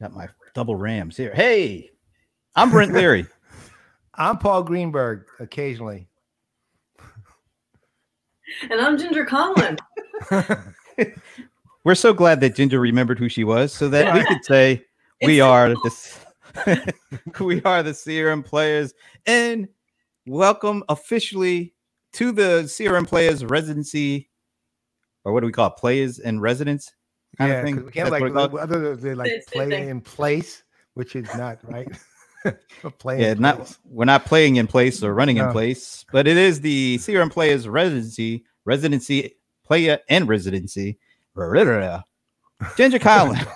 Got my double Rams here. Hey, I'm Brent Leary. I'm Paul Greenberg, occasionally. And I'm Ginger Conlon. We're so glad that Ginger remembered who she was so that we could say we are the CRM Playaz, and welcome officially to the CRM Playaz Residency, or what do we call it? Playaz and Residence kind of thing. We can't other than like play in place, which is not right. We're not playing in place or running in place, but it is the CRM Playaz Residency Playa and Residency. Ginger Conlon.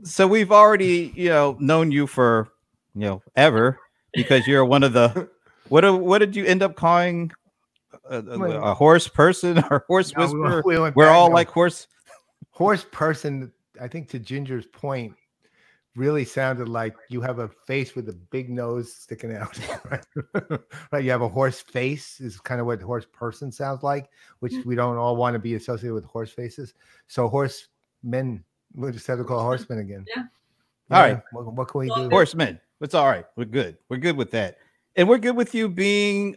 So we've already known you for ever, because you're one of the what did you end up calling a horse person or horse whisperer? We're all like horse person. I think to Ginger's point, really sounded like you have a face with a big nose sticking out. Right? You have a horse face is kind of what horse person sounds like, which we don't all want to be associated with horse faces. So horsemen, we'll just have to call horsemen again. Yeah. All right. What can we do? Horsemen. It's all right. We're good. We're good with that. And we're good with you being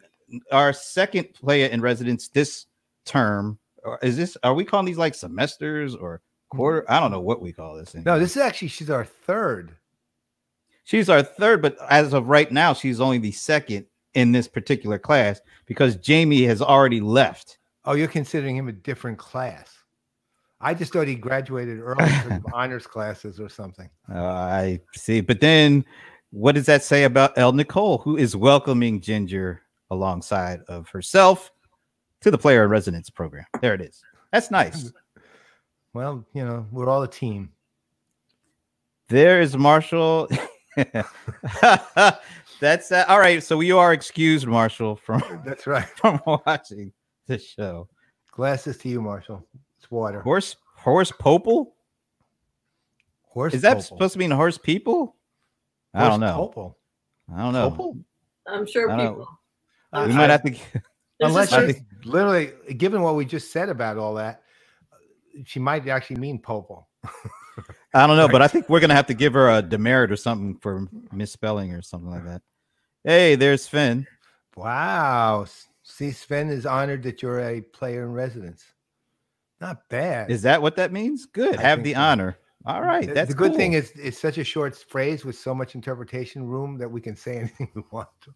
our second player in residence this term. Are we calling these like semesters or quarter? I don't know what we call this thing. No, this is actually, she's our third. She's our third, but as of right now, she's only the second in this particular class because Jamie has already left. Oh, you're considering him a different class. I just thought he graduated early because of honors classes or something. I see. But then what does that say about El Nicole, who is welcoming Ginger alongside of herself to the Player in Residence program? There it is. That's nice. Well, we're all a team. There is Marshall. That's all right. So you are excused, Marshall, from that's right, from watching the show. Glasses to you, Marshall. It's water. Horse popal? Is that supposed to mean horse people? I don't know. Popal. I don't know. Popal? I'm sure people. We might have to. Unless she's literally, given what we just said about all that, she might actually mean popal. I don't know, but I think we're gonna have to give her a demerit or something for misspelling or something like that. Hey, there's Sven. Wow. See, Sven is honored that you're a player in residence. Not bad. Is that what that means? Good. Have the honor. All right. That's the good thing is it's such a short phrase with so much interpretation room that we can say anything we want to.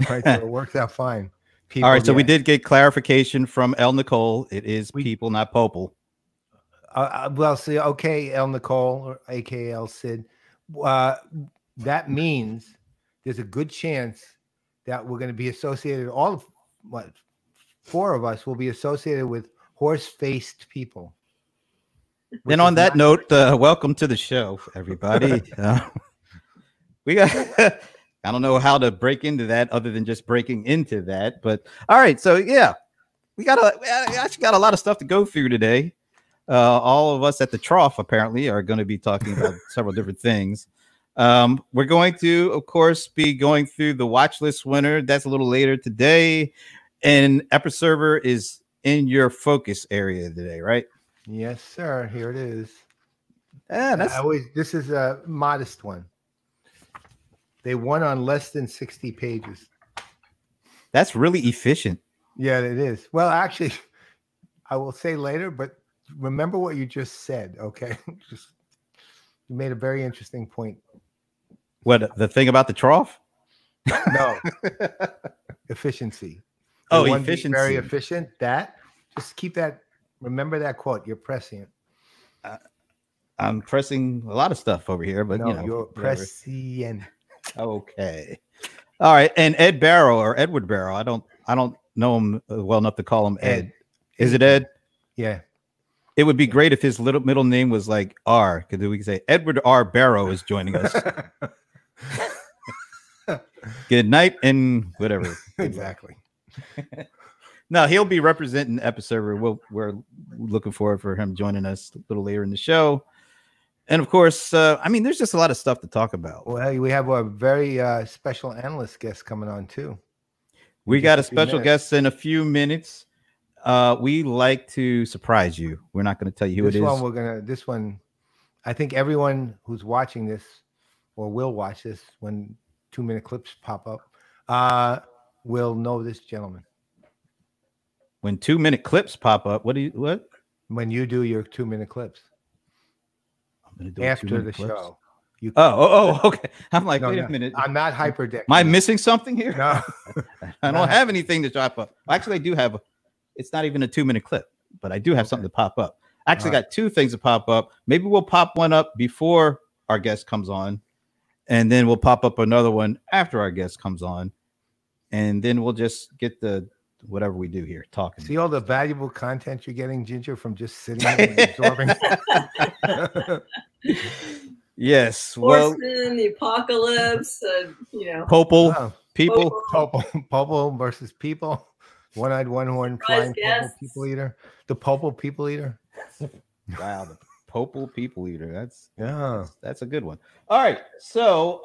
Right. So it works out fine. People, all right. So we did get clarification from El Nicole. It is people, not popal. Well, see, okay, El Nicole or AKL Sid. That means there's a good chance that we're going to be associated. Four of us will be associated with horse-faced people. And on that note, welcome to the show, everybody. We got. I don't know how to break into that other than just breaking into that, but all right. So yeah, we actually got a lot of stuff to go through today. All of us at the trough apparently are going to be talking about several different things. We're going to, of course, be going through the watch list winner. That's a little later today. And Episerver is in your focus area today, right? Yes, sir. Here it is. Yeah, this is a modest one. They won on less than 60 pages. That's really efficient. Yeah, it is. Well, actually, I will say later, but remember what you just said, okay? You made a very interesting point. What, the thing about the trough? No. Efficiency. Efficiency. Very efficient. Just keep that. Remember that quote. You're prescient. I'm pressing a lot of stuff over here, but you're prescient. Okay. All right. And Ed Barrow or Edward Barrow. I don't know him well enough to call him Ed. Is it Ed? Yeah. It would be great if his middle name was like R, because we could say Edward R. Barrow is joining us. Good night and whatever. Exactly. No, he'll be representing Episerver. We're looking forward for him joining us a little later in the show. And of course, there's just a lot of stuff to talk about. Well, we have a very special analyst guest coming on too. We got a special guest in a few minutes. we like to surprise you. We're not going to tell you who it is. This one, I think everyone who's watching this or will watch this when 2-minute clips pop up will know this gentleman. When 2-minute clips pop up, what? When you do your 2-minute clips. I'm going to do after the show. Okay. I'm like, wait a minute. I'm not hyperdeck. Am I missing something here? No. I don't have anything to drop up. Actually, I do have. It's not even a 2-minute clip, but I do have something to pop up. I actually got two things to pop up. Maybe we'll pop one up before our guest comes on, and then we'll pop up another one after our guest comes on, and then we'll just get the whatever we do here talking. See all the valuable content you're getting, Ginger, from just sitting there and absorbing. Yes. Horsemen, the apocalypse, Popol, people. Popol versus people. One-eyed, one-horn, flying Popol people eater. The Popol people eater. Wow, the Popol people eater. That's a good one. All right. So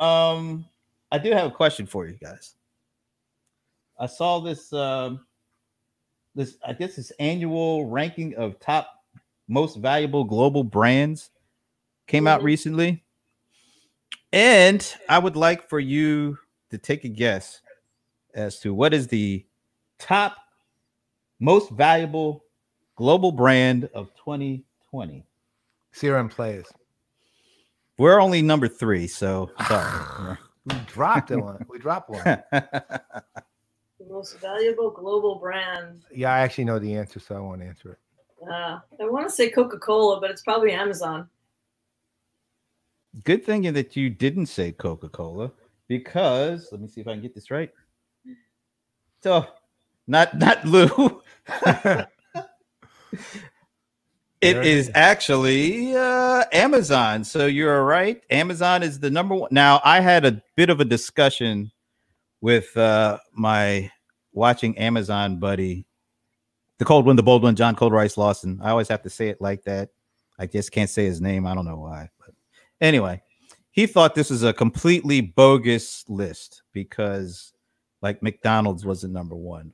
I do have a question for you guys. I saw this this annual ranking of top most valuable global brands came out recently. And I would like for you to take a guess as to what is the top most valuable global brand of 2020. CRM Playaz. We're only number 3, so sorry. We dropped one. The most valuable global brand. Yeah, I actually know the answer, so I won't answer it. I want to say Coca-Cola, but it's probably Amazon. Good thing that you didn't say Coca-Cola, because let me see if I can get this right. So, not Lou. It is actually Amazon. So you're right. Amazon is the number 1. Now, I had a bit of a discussion with my watching Amazon buddy, the cold one, the bold one, John Cold Rice Lawson. I always have to say it like that. I just can't say his name. I don't know why. But anyway, he thought this was a completely bogus list because, like, McDonald's wasn't number 1.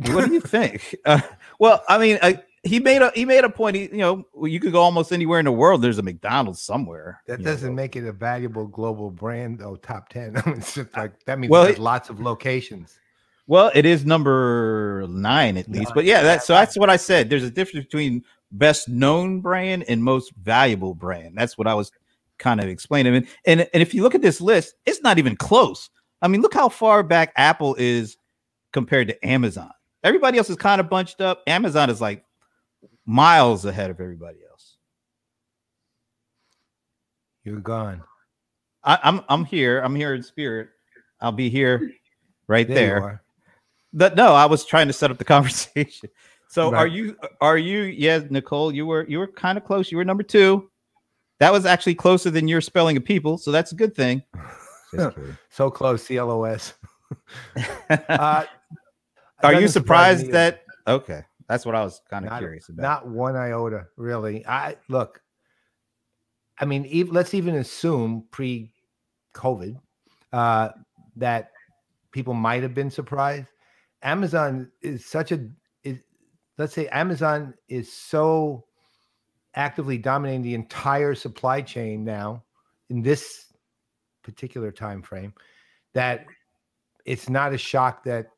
What do you think? Well, I mean, he made a point. You could go almost anywhere in the world. There's a McDonald's somewhere. That doesn't make it a valuable global brand, though. Top 10. I mean, it's just like that means there's lots of locations. Well, it is number 9 at least. But yeah, that's what I said. There's a difference between best known brand and most valuable brand. That's what I was kind of explaining. And if you look at this list, it's not even close. I mean, look how far back Apple is compared to Amazon. Everybody else is kind of bunched up. Amazon is like miles ahead of everybody else. You're gone. I'm here. I'm here in spirit. I'll be here right there. No, I was trying to set up the conversation. So right. Are you? Yeah, Nicole, you were kind of close. You were number 2. That was actually closer than your spelling of people, so that's a good thing. So close, CLOS. Are you surprised that? Okay, that's what I was kind of curious about. Not one iota, really. I mean, let's even assume pre-COVID that people might have been surprised. Amazon is let's say Amazon is so actively dominating the entire supply chain now in this particular time frame that it's not a shock that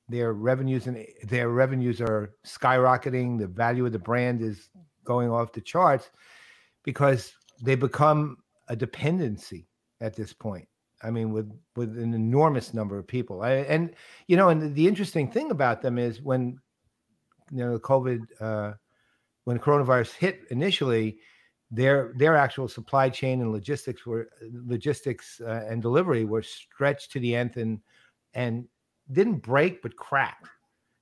their revenues are skyrocketing. The value of the brand is going off the charts because they become a dependency at this point. I mean, with an enormous number of people. And the interesting thing about them is when COVID, when coronavirus hit initially, their actual supply chain and logistics and delivery were stretched to the nth and didn't break but cracked,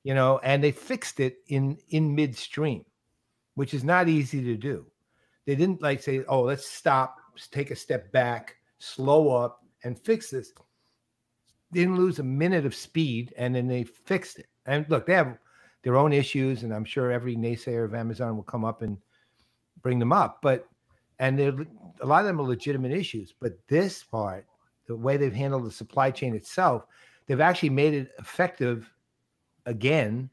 and they fixed it in midstream, which is not easy to do. They didn't say, oh, let's stop, take a step back, slow up and fix this. They didn't lose a minute of speed, and then they fixed it. And look, they have their own issues, and I'm sure every naysayer of Amazon will come up and bring them up. And a lot of them are legitimate issues. But this part, the way they've handled the supply chain itself, they've actually made it effective again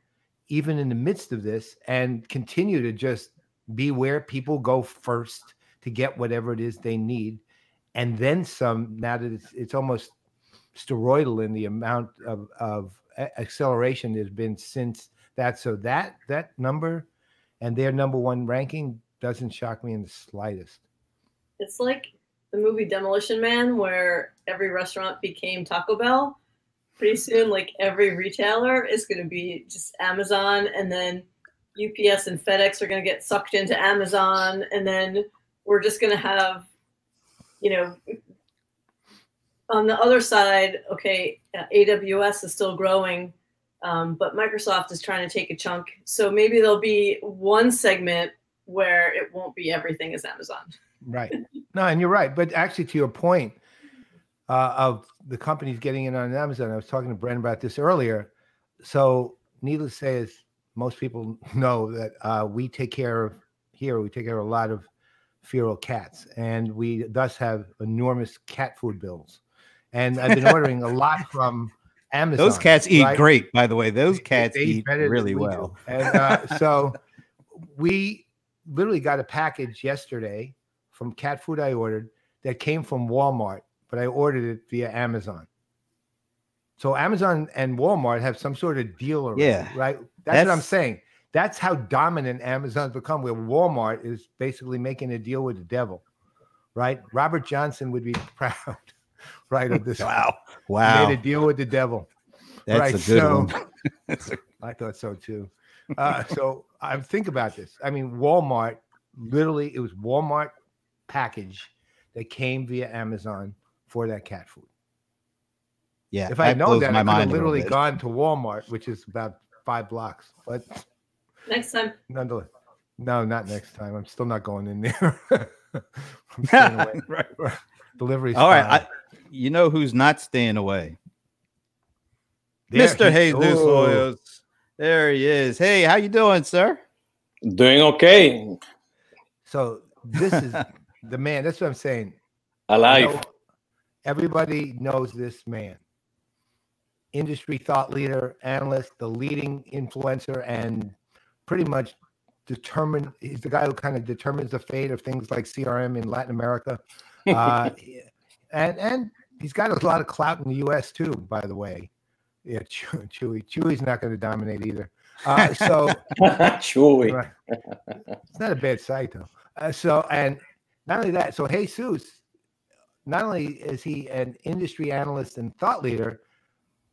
even in the midst of this, and continue to just be where people go first to get whatever it is they need, and then some. Now that it's almost steroidal in the amount of acceleration there's been since that. So that number and their number one ranking doesn't shock me in the slightest. It's like the movie Demolition Man, where every restaurant became Taco Bell. Pretty soon, like every retailer is going to be just Amazon, and then UPS and FedEx are going to get sucked into Amazon, and then we're just going to have, you know, on the other side, okay, AWS is still growing, but Microsoft is trying to take a chunk. So maybe there'll be one segment where it won't be everything is Amazon. Right. No, and you're right. But actually, to your point of the companies getting in on Amazon, I was talking to Brent about this earlier. So needless to say, as most people know, that we take care of a lot of feral cats, and we thus have enormous cat food bills. And I've been ordering a lot from Amazon. Those cats eat great, by the way. Those cats eat really well. And so we literally got a package yesterday from cat food I ordered that came from Walmart, but I ordered it via Amazon. So Amazon and Walmart have some sort of deal already, right? That's what I'm saying. That's how dominant Amazon's become, where Walmart is basically making a deal with the devil, right? Robert Johnson would be proud, right, of this. Wow. Made a deal with the devil. That's a good one. I thought so too. So I think about this. I mean, Walmart, literally, it was Walmart package that came via Amazon for that cat food. Yeah. If I had known that, I could have literally gone to Walmart, which is about 5 blocks. But next time. Nonetheless. No, not next time. I'm still not going in there. I'm staying away. Right. Delivery's all right. You know who's not staying away? There, Mr. Jesus Hoyos. There he is. Hey, how you doing, sir? Doing okay. So this is the man. That's what I'm saying. Alive. Everybody knows this man. Industry thought leader, analyst, the leading influencer, and pretty much determined. He's the guy who kind of determines the fate of things like CRM in Latin America. And he's got a lot of clout in the U.S. too, by the way. Yeah, Chewy's not going to dominate either. So Chewy. Right. It's not a bad site though. So, and not only that, so Jesus, not only is he an industry analyst and thought leader,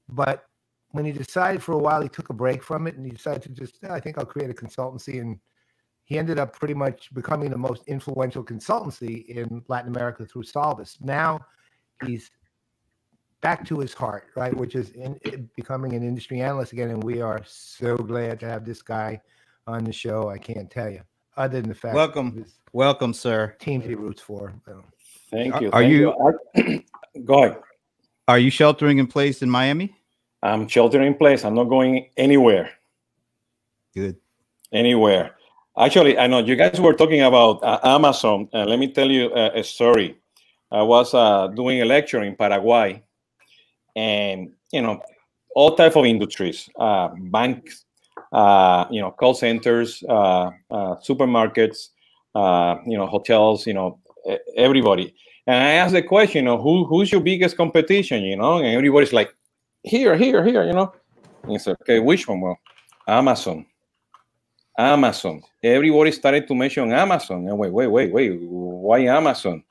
but when he decided for a while, he took a break from it and he decided to just, I think I'll create a consultancy. And he ended up pretty much becoming the most influential consultancy in Latin America through Solvis. Now he's back to his heart, right, which is becoming an industry analyst again. And we are so glad to have this guy on the show. I can't tell you, other than the fact. Welcome, sir. Teams he roots for. Thank you. Are you? Go ahead. Are you sheltering in place in Miami? I'm sheltering in place. I'm not going anywhere. Good. Anywhere. Actually, I know you guys were talking about Amazon. Let me tell you a story. I was doing a lecture in Paraguay, and all type of industries, banks, call centers, supermarkets, hotels, everybody. And I asked the question, who's your biggest competition, and everybody's like, here, And I said, okay, which one? Well, Amazon. Everybody started to mention Amazon. And wait, why Amazon?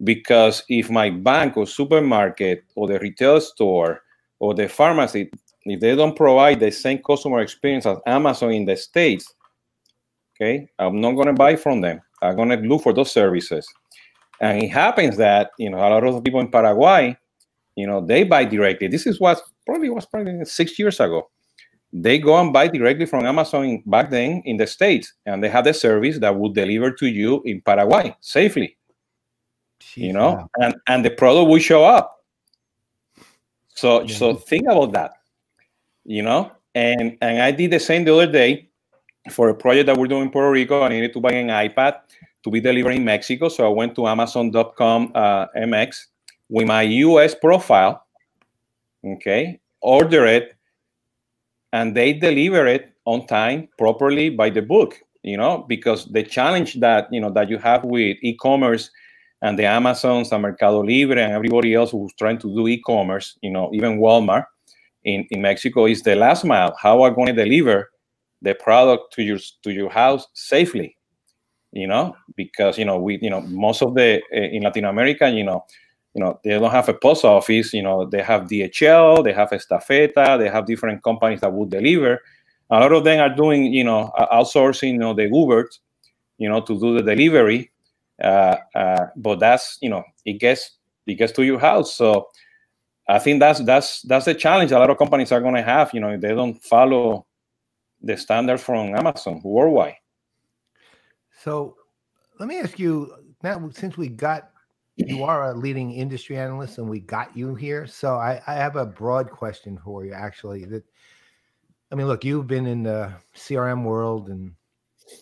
Because if my bank or supermarket or the retail store or the pharmacy, if they don't provide the same customer experience as Amazon in the States, okay, I'm not going to buy from them. I'm going to look for those services. And it happens that, a lot of people in Paraguay, they buy directly. This is was probably 6 years ago. They go and buy directly from Amazon back then in the States, and they have the service that will deliver to you in Paraguay safely. Jeez, and the product will show up. So think about that, and I did the same the other day for a project that we're doing in Puerto Rico. I needed to buy an iPad to be delivered in Mexico. So I went to Amazon.com MX with my US profile, okay, order it, and they deliver it on time, properly, by the book, because the challenge that, that you have with e-commerce and the Amazons and Mercado Libre and everybody else who's trying to do e-commerce, even Walmart in Mexico, is the last mile. How are going to deliver the product to your house safely? Because most of the in Latin America, they don't have a post office. They have DHL, they have Estafeta, they have different companies that would deliver. A lot of them are doing, outsourcing, the Uber, to do the delivery. But that's, it gets to your house. So I think that's the challenge a lot of companies are going to have, if they don't follow the standards from Amazon worldwide. So let me ask you now, since you are a leading industry analyst and we got you here. So I have a broad question for you, actually. Look, you've been in the CRM world and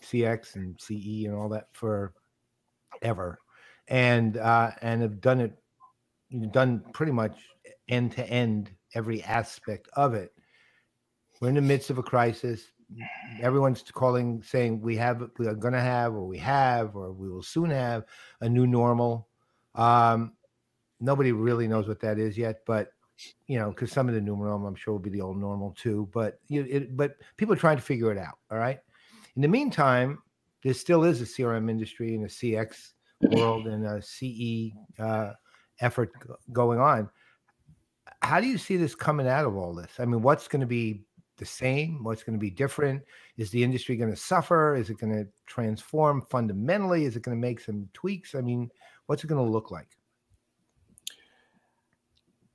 CX and CE and all that forever, and have done it. You've done pretty much end to end every aspect of it. We're in the midst of a crisis. Everyone's saying we are going to have, or we have, or we will soon have a new normal. Nobody really knows what that is yet, but because some of the new normal, I'm sure, will be the old normal too. But but people are trying to figure it out. All right. In the meantime, there still is a CRM industry and a CX world and a CE effort going on. How do you see this coming out of all this? What's going to be the same? What's going to be different? Is the industry going to suffer? Is it going to transform fundamentally? Is it going to make some tweaks? What's it going to look like?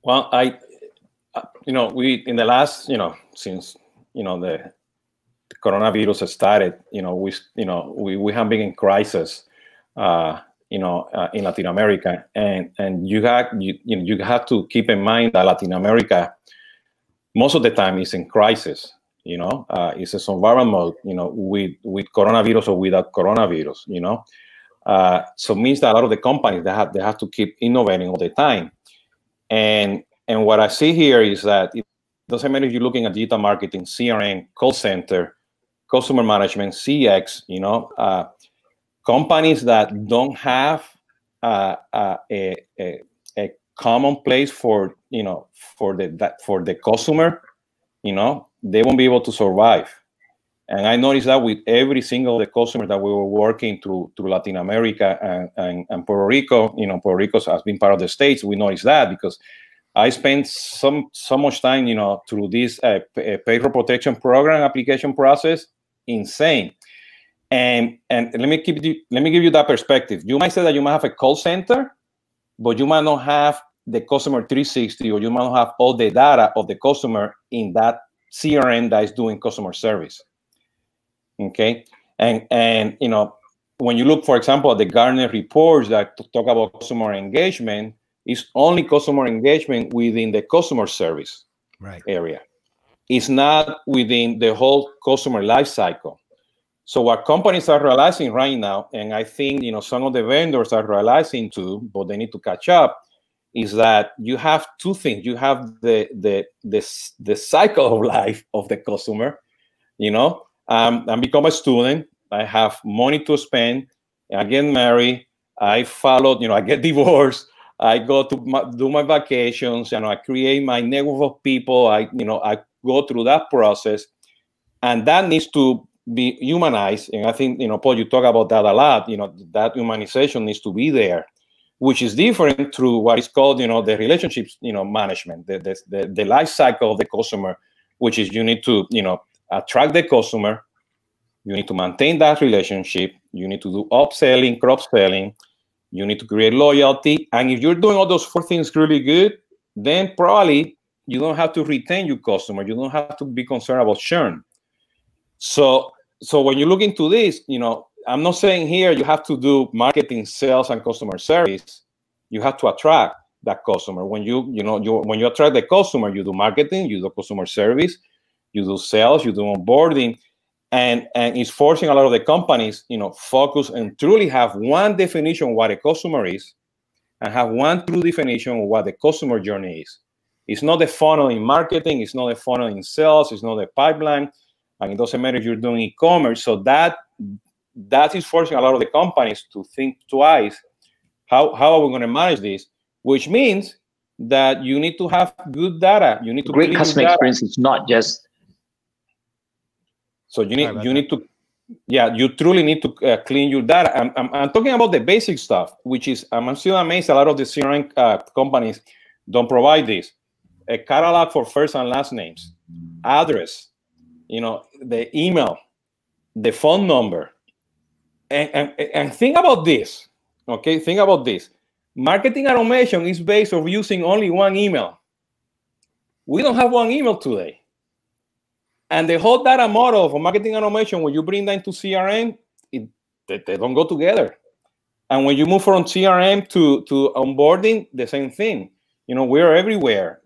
Well, we in the last, since the coronavirus started, we have been in crisis, in Latin America, and you have to keep in mind that Latin America most of the time is in crisis. It's a survival mode, with coronavirus or without coronavirus. So it means that a lot of the companies they have to keep innovating all the time. And what I see here is that it doesn't matter if you're looking at digital marketing, CRM, call center, customer management, CX, companies that don't have a common place for the customer, they won't be able to survive. And I noticed that with every single of the customers that we were working through Latin America and Puerto Rico. Puerto Rico has been part of the States. We noticed that because I spent so much time, through this payroll protection program application process. Insane. And let me give you that perspective. You might say that you might have a call center, but you might not have the customer 360, or you might not have all the data of the customer in that CRM that is doing customer service. Okay, and when you look, for example, at the Gartner reports that talk about customer engagement, it's only customer engagement within the customer service area. It's not within the whole customer life cycle. So what companies are realizing right now, and I think some of the vendors are realizing too, but they need to catch up, is that you have two things. You have the cycle of life of the customer. I become a student. I have money to spend. I get married. I follow. I get divorced. I go to do my vacations. I create my network of people. I go through that process, and that needs to be humanized. And I think Paul, you talk about that a lot. That humanization needs to be there, which is different through what is called the relationships management, the life cycle of the customer, which is you need to attract the customer, you need to maintain that relationship, you need to do upselling, cross-selling, you need to create loyalty. And if you're doing all those four things really good, then probably you don't have to retain your customer. You don't have to be concerned about churn. So when you look into this, I'm not saying here you have to do marketing, sales, and customer service. You have to attract that customer. When when you attract the customer, you do marketing, you do customer service, you do sales, you do onboarding, and it's forcing a lot of the companies, focus and truly have one definition of what a customer is, and have one true definition of what the customer journey is. It's not the funnel in marketing, it's not the funnel in sales, it's not the pipeline. and it doesn't matter if you're doing e-commerce. So that is forcing a lot of the companies to think twice. How are we going to manage this? Which means that you need to have good data. You need to great customer experience. It's not just. So you need to. Yeah, you truly need to clean your data. I'm talking about the basic stuff, which is, I'm still amazed a lot of the CRM companies don't provide this. A catalog for first and last names, address, the email, the phone number. And think about this, okay? Think about this. Marketing automation is based on using only one email. We don't have one email today. And the whole data model for marketing automation, when you bring that into CRM, they don't go together. And when you move from CRM to onboarding, the same thing. We're everywhere,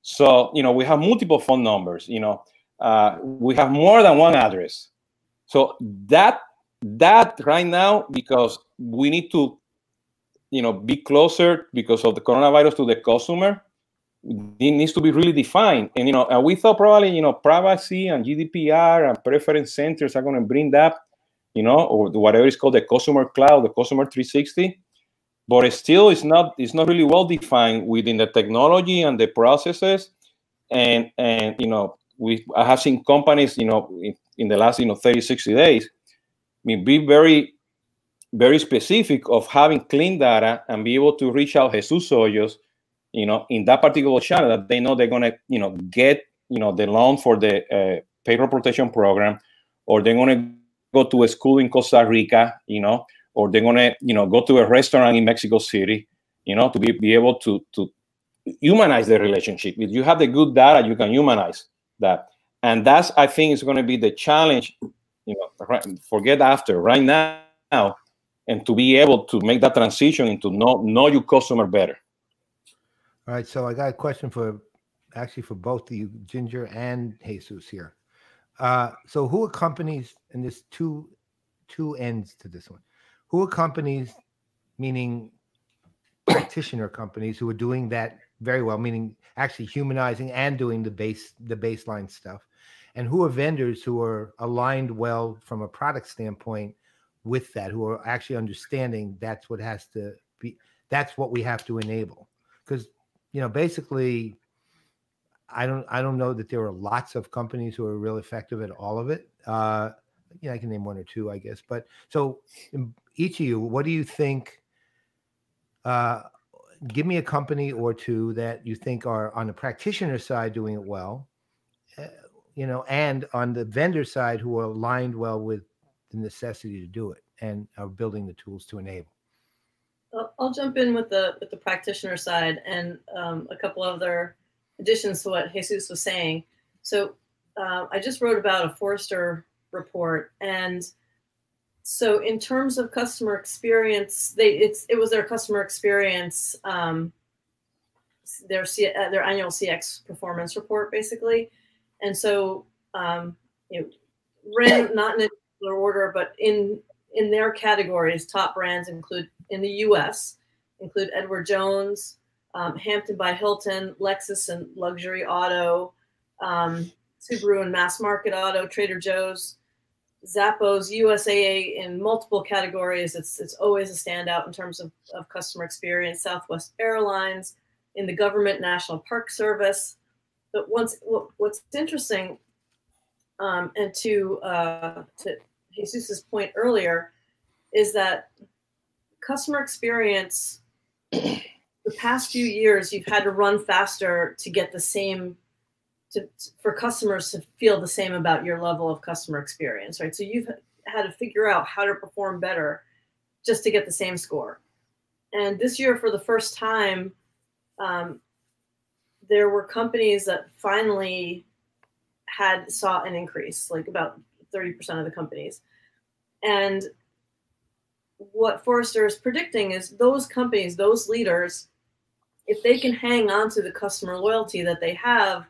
So, we have multiple phone numbers, we have more than one address. So that right now, because we need to, be closer because of the coronavirus to the customer, it needs to be really defined. And, and we thought probably, privacy and GDPR and preference centers are going to bring that, or whatever is called the customer cloud, the customer 360. But still, it's not really well defined within the technology and the processes. And I have seen companies, in the last, 30, 60 days, be very, very specific of having clean data and be able to reach out Jesus Hoyos, in that particular channel that they know they're going to, get, the loan for the payroll protection program, or they're going to go to a school in Costa Rica, or they're going to, go to a restaurant in Mexico City, to be able to humanize the relationship. If you have the good data, you can humanize that. And that's, I think, is going to be the challenge, forget after, right now, and to be able to make that transition into know your customer better. All right, so I got a question for both of you, Ginger and Jesus here. So who are companies, and there's two ends to this one. Who are companies, meaning practitioner companies, who are doing that very well, meaning actually humanizing and doing the baseline stuff? And who are vendors who are aligned well from a product standpoint with that, who are actually understanding that's what has to be, that's what we have to enable? Because basically, I don't know that there are lots of companies who are real effective at all of it. I can name one or two, I guess. But so each of you, what do you think? Give me a company or two that you think are on the practitioner side doing it well, and on the vendor side who are aligned well with the necessity to do it and are building the tools to enable. I'll jump in with the practitioner side and a couple other additions to what Jesus was saying. So I just wrote about a Forrester report, and so in terms of customer experience, it was their customer experience, their annual CX performance report, basically. And so ran not in a particular order, but in their categories, top brands include, in the US, include Edward Jones, Hampton by Hilton, Lexus and luxury auto, Subaru and mass market auto, Trader Joe's, Zappos, USAA in multiple categories. It's always a standout in terms of customer experience. Southwest Airlines, in the government, National Park Service. But what's interesting, and to Jesus's point earlier, is that customer experience, the past few years, you've had to run faster to get the same, for customers to feel the same about your level of customer experience, right? So you've had to figure out how to perform better just to get the same score. And this year, for the first time, there were companies that finally saw an increase, like about 30% of the companies. And what Forrester is predicting is those companies, those leaders, if they can hang on to the customer loyalty that they have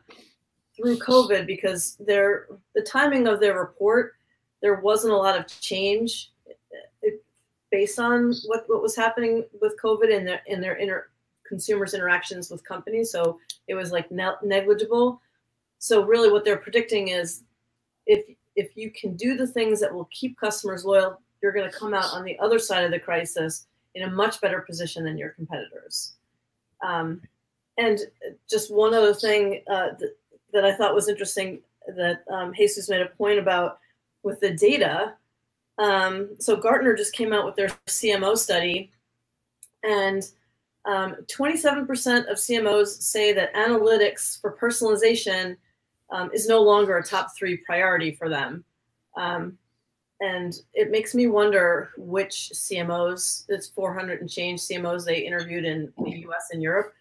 through COVID, because the timing of their report, there wasn't a lot of change based on what was happening with COVID in their consumers' interactions with companies. So it was like negligible. So really what they're predicting is if you can do the things that will keep customers loyal, you're going to come out on the other side of the crisis in a much better position than your competitors. And just one other thing that I thought was interesting that Jesus made a point about with the data. So Gartner just came out with their CMO study, and 27% of CMOs say that analytics for personalization is no longer a top 3 priority for them. And it makes me wonder which CMOs, it's 400 and change CMOs they interviewed in the US and Europe.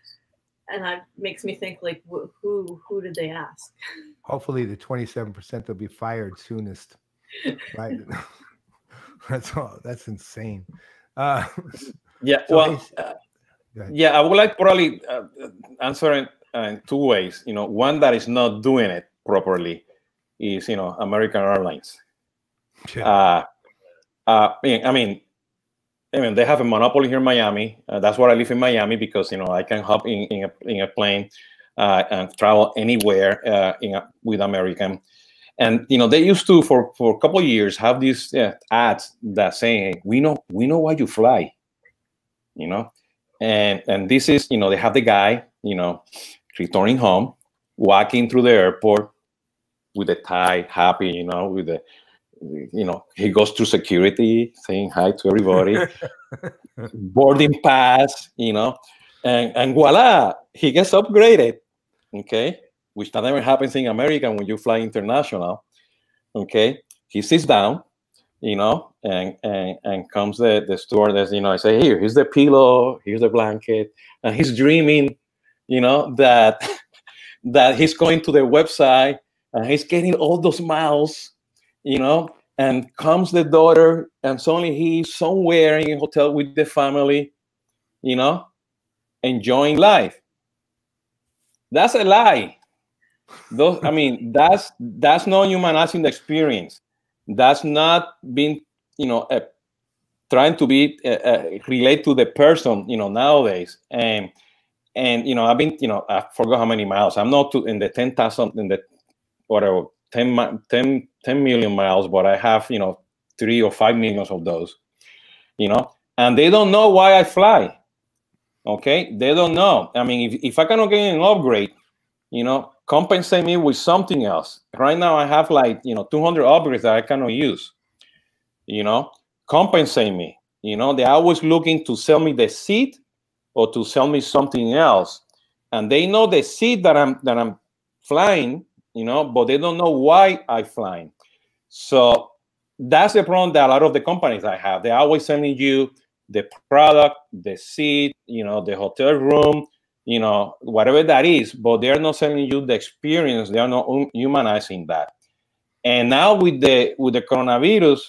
And it makes me think, like, who did they ask? Hopefully the 27% will be fired soonest. Right. That's all. That's insane. Yeah. So well, yeah, I would like probably answer it in 2 ways. You know, one that is not doing it properly is, you know, American Airlines. Yeah. I mean, they have a monopoly here in Miami. That's why I live in Miami, because, you know, I can hop in a plane and travel anywhere with American. And, you know, they used to, for a couple of years, have these ads that saying, we know why you fly, you know. And this is, you know, they have the guy, you know, returning home, walking through the airport with a tie, happy, you know, with the, you know, he goes through security, saying hi to everybody, boarding pass, you know, and voila, he gets upgraded, okay, which that never happens in America when you fly international, okay. He sits down, you know, and comes the stewardess, you know, I say, here's the pillow, here's the blanket, and he's dreaming, you know, that he's going to the website and he's getting all those miles, you know, and comes the daughter, and suddenly he's somewhere in a hotel with the family, you know, enjoying life. That's a lie. I mean, that's not humanizing the experience. That's not being, you know, trying to be relate to the person, you know, nowadays. And you know, I've been, you know, I forgot how many miles. I'm not in the 10,000, in the whatever 10 million miles, but I have, you know, 3 or 5 million of those, you know, and they don't know why I fly. Okay, they don't know. I mean, if I cannot get an upgrade, you know, compensate me with something else. Right now, I have like, you know, 200 upgrades that I cannot use. You know, compensate me. You know, they're always looking to sell me the seat or to sell me something else, and they know the seat that I'm flying, you know, but they don't know why I'm flying. So that's the problem that a lot of the companies I have. They're always selling you the product, the seat, you know, the hotel room, you know, whatever that is, but they're not selling you the experience. They are not humanizing that. And now with the coronavirus,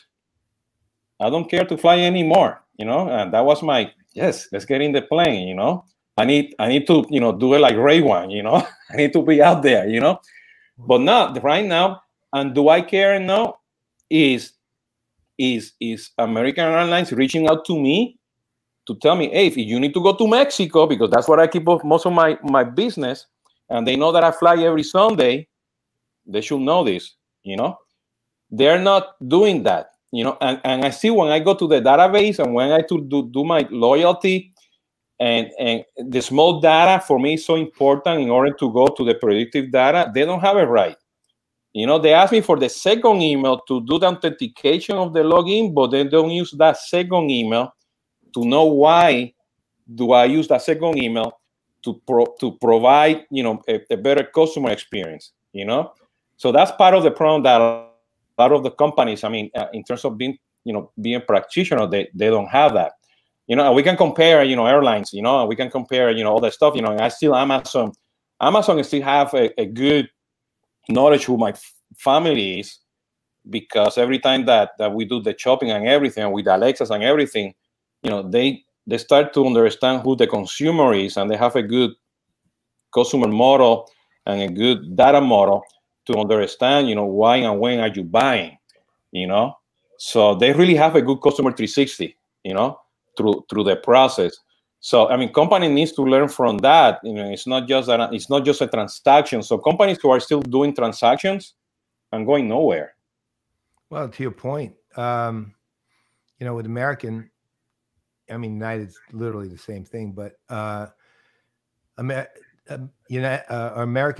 I don't care to fly anymore, you know, and that was my, yes, let's get in the plane, you know. I need to, you know, do it like Ray One, you know. I need to be out there, you know. But not right now. And do I care? No. Is American Airlines reaching out to me to tell me, hey, if you need to go to Mexico, because that's where I keep most of my business, and they know that I fly every Sunday, they should know this, you know. They're not doing that, you know. And I see when I go to the database and when I do my loyalty, and the small data for me is so important in order to go to the predictive data, they don't have it right. You know, they ask me for the second email to do the authentication of the login, but they don't use that second email to know why do I use that second email to provide, you know, a better customer experience, you know? So that's part of the problem that a lot of the companies, I mean, in terms of being, you know, being practitioner, they don't have that. You know, and we can compare, you know, airlines, you know, and we can compare, you know, all that stuff, you know, and I still, Amazon still have a good knowledge who my family is, because every time that we do the shopping and everything with Alexas and everything, you know, they start to understand who the consumer is, and they have a good customer model and a good data model to understand, you know, why and when are you buying, you know. So they really have a good customer 360, you know, through the process. So I mean, company needs to learn from that. You know, it's not just a transaction. So companies who are still doing transactions, and going nowhere. Well, to your point, with American, I mean, United's literally the same thing, but American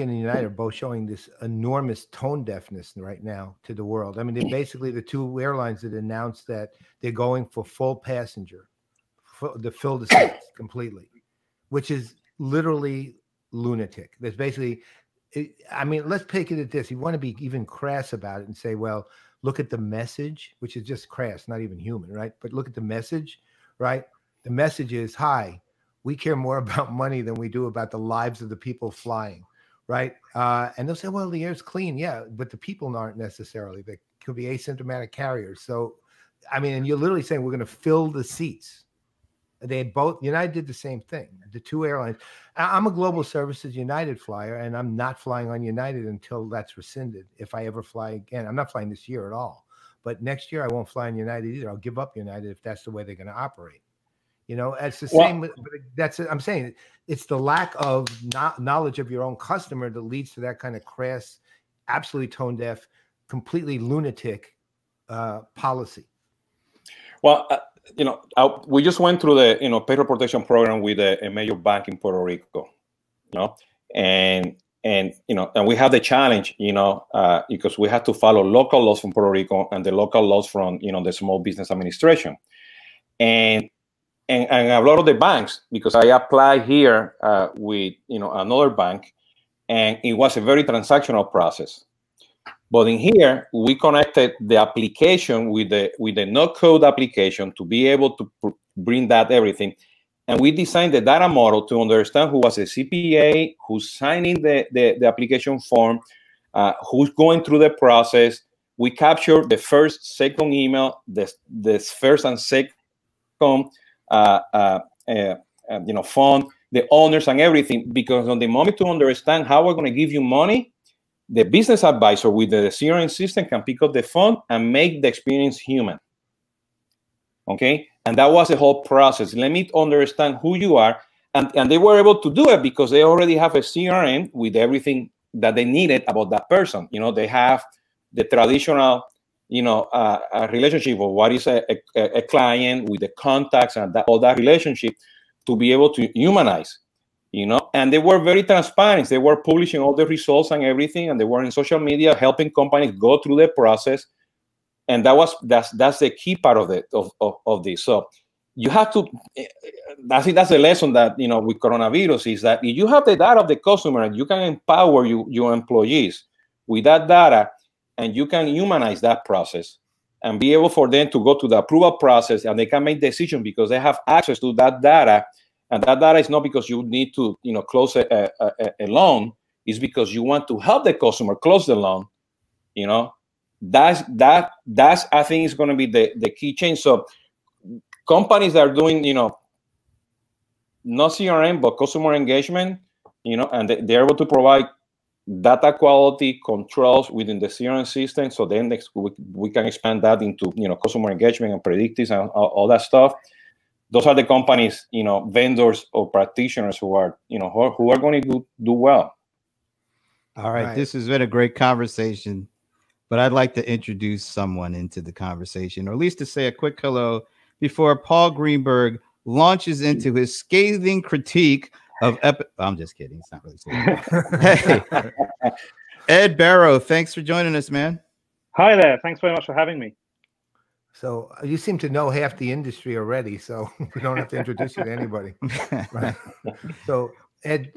and United are both showing this enormous tone deafness right now to the world. I mean, they're basically the two airlines that announced that they're going for full passenger, to fill the seats completely, which is literally lunatic. There's basically, I mean, let's take it at this. You want to be even crass about it and say, well, look at the message, which is just crass, not even human, right? But look at the message, right? The message is, hi, we care more about money than we do about the lives of the people flying, right? And they'll say, well, the air's clean. Yeah, but the people aren't necessarily. They could be asymptomatic carriers. So, I mean, and you're literally saying we're going to fill the seats. They both, United did the same thing. The two airlines. I'm a Global Services United flyer, and I'm not flying on United until that's rescinded. If I ever fly again, I'm not flying this year at all. But next year, I won't fly on United either. I'll give up United if that's the way they're going to operate. It's the same. But that's I'm saying it's the lack of knowledge of your own customer that leads to that kind of crass, absolutely tone deaf, completely lunatic policy. Well, we just went through the payroll protection program with a major bank in Puerto Rico, and we have the challenge, because we have to follow local laws from Puerto Rico and the local laws from the Small Business Administration, and a lot of the banks, because I applied here with another bank, and it was a very transactional process. But in here, we connected the application with the no-code application to be able to bring that everything. And we designed the data model to understand who was a CPA, who's signing the application form, who's going through the process. We captured the first, second email, the first and second, phone, the owners and everything. Because on the moment to understand how we're going to give you money, the business advisor with the CRM system can pick up the phone and make the experience human. Okay? And that was the whole process. Let me understand who you are. And they were able to do it because they already have a CRM with everything that they needed about that person. They have the traditional, relationship of what is a client with the contacts and all that relationship to be able to humanize. And they were very transparent. They were publishing all the results and everything, and they were in social media helping companies go through the process. And that's the key part of this. So you have to. I think that's the lesson that with coronavirus is that if you have the data of the customer and you can empower your employees with that data, and you can humanize that process and be able for them to go to the approval process, and they can make decisions because they have access to that data. And that data is not because you need to, close a loan. It's because you want to help the customer close the loan. That's I think is going to be the key change. So companies that are doing, not CRM but customer engagement, and they're able to provide data quality controls within the CRM system. So then we can expand that into customer engagement and predictives and all that stuff. Those are the companies, vendors or practitioners who are, who are going to do well. All right. This has been a great conversation, but I'd like to introduce someone into the conversation, or at least to say a quick hello before Paul Greenberg launches into his scathing critique of I'm just kidding. It's not really scathing. Hey, Ed Barrow, thanks for joining us, man. Hi there. Thanks very much for having me. So you seem to know half the industry already, so we don't have to introduce you to anybody. Right? So Ed,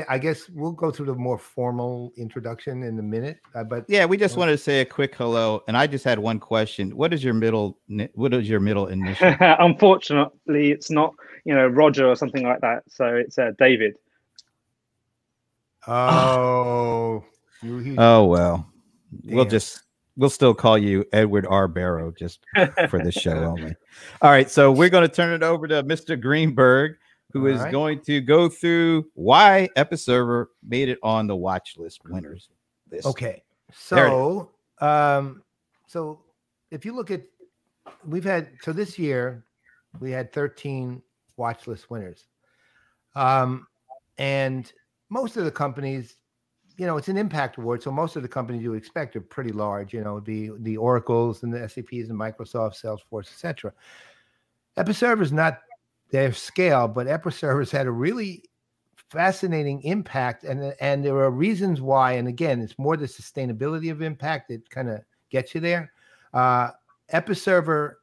I guess we'll go through the more formal introduction in a minute. But yeah, we just wanted to say a quick hello, and I just had one question. What is your middle initial? Unfortunately, it's not Roger or something like that. So it's David. Oh. Well. Damn. We'll still call you Edward R. Barrow just for this show only. All right, so we're going to turn it over to Mr. Greenberg, who is going to go through why Episerver made it on the watch list winners list. Okay, so so if you look at, this year we had 13 watch list winners, and most of the companies you know, it's an impact award. So most of the companies you would expect are pretty large, you know, the Oracles and the SAPs and Microsoft, Salesforce, etc. Episerver is not their scale, but Episerver's had a really fascinating impact, and there are reasons why. And again, it's more the sustainability of impact that kind of gets you there. Episerver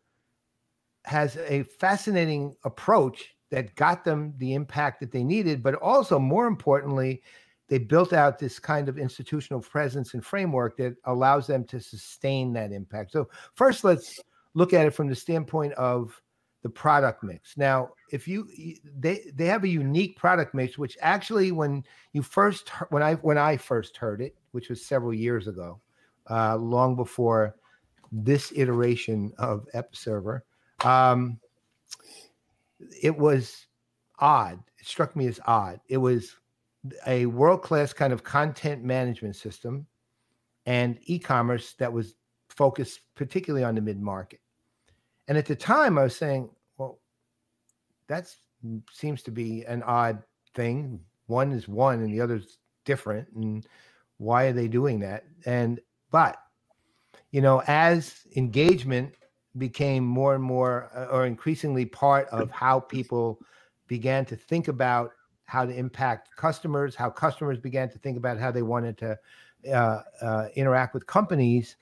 has a fascinating approach that got them the impact that they needed, but also more importantly, they built out this kind of institutional presence and framework that allows them to sustain that impact. So first, let's look at it from the standpoint of the product mix. Now, if they have a unique product mix, which actually when I first heard it, which was several years ago, long before this iteration of Episerver, it was odd. It struck me as odd. It was a world-class kind of content management system and e-commerce that was focused particularly on the mid-market. And at the time, I was saying, well, that seems to be an odd thing. One is one and the other's different. And why are they doing that? But, you know, as engagement became more and more or increasingly part of how people began to think about how to impact customers, how customers began to think about how they wanted to interact with companies,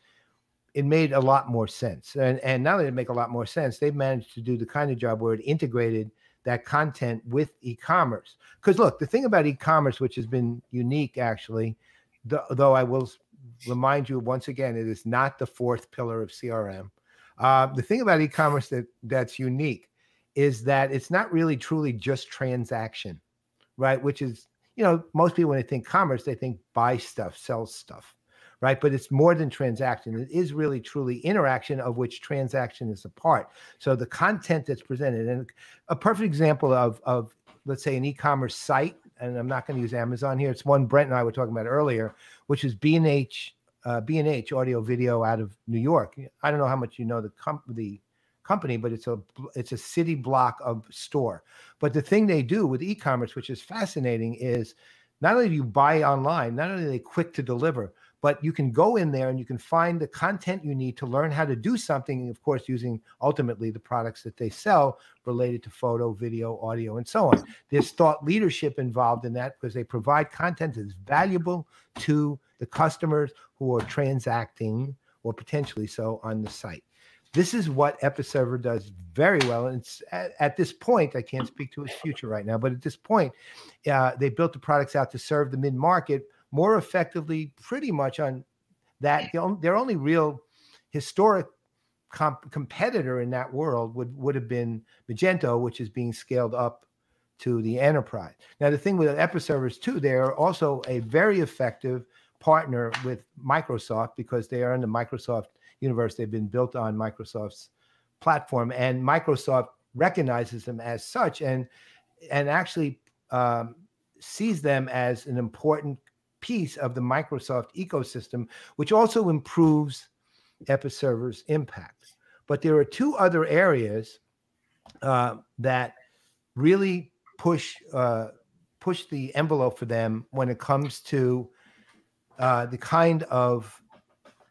it made a lot more sense. And not only did it make a lot more sense, they've managed to do the kind of job where it integrated that content with e-commerce. Because look, the thing about e-commerce, which has been unique actually, though I will remind you once again, it is not the fourth pillar of CRM. The thing about e-commerce that's unique is that it's not really truly just transaction, right? Which is, you know, most people when they think commerce, they think buy stuff, sell stuff, right? But it's more than transaction. It is really truly interaction, of which transaction is a part. So the content that's presented, and a perfect example of let's say an e-commerce site, and I'm not going to use Amazon here. It's one Brent and I were talking about earlier, which is B&H Audio Video out of New York. I don't know how much you know the company, but it's a city block of store. But the thing they do with e-commerce, which is fascinating, is not only do you buy online, not only are they quick to deliver, but you can go in there and you can find the content you need to learn how to do something, of course, using ultimately the products that they sell related to photo, video, audio, and so on. There's thought leadership involved in that because they provide content that's valuable to the customers who are transacting or potentially so on the site. This is what Episerver does very well. And it's at this point, I can't speak to its future right now, but at this point, they built the products out to serve the mid-market more effectively, pretty much on that. Their only real historic competitor in that world would have been Magento, which is being scaled up to the enterprise. Now, the thing with Episervers too, they're also a very effective partner with Microsoft because they are in the Microsoft universe. They've been built on Microsoft's platform, and Microsoft recognizes them as such and actually sees them as an important piece of the Microsoft ecosystem, which also improves Episerver's impact. But there are two other areas that really push the envelope for them when it comes to the kind of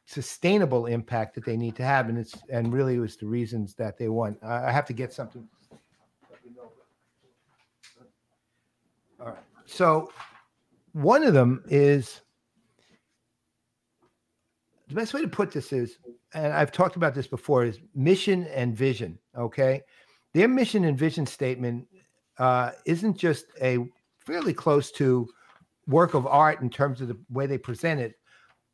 sustainable impact that they need to have, and really it was the reasons that they won. I have to get something. All right. So one of them is, the best way to put this is, and I've talked about this before, is mission and vision. Okay, their mission and vision statement isn't just a fairly close to work of art in terms of the way they present it.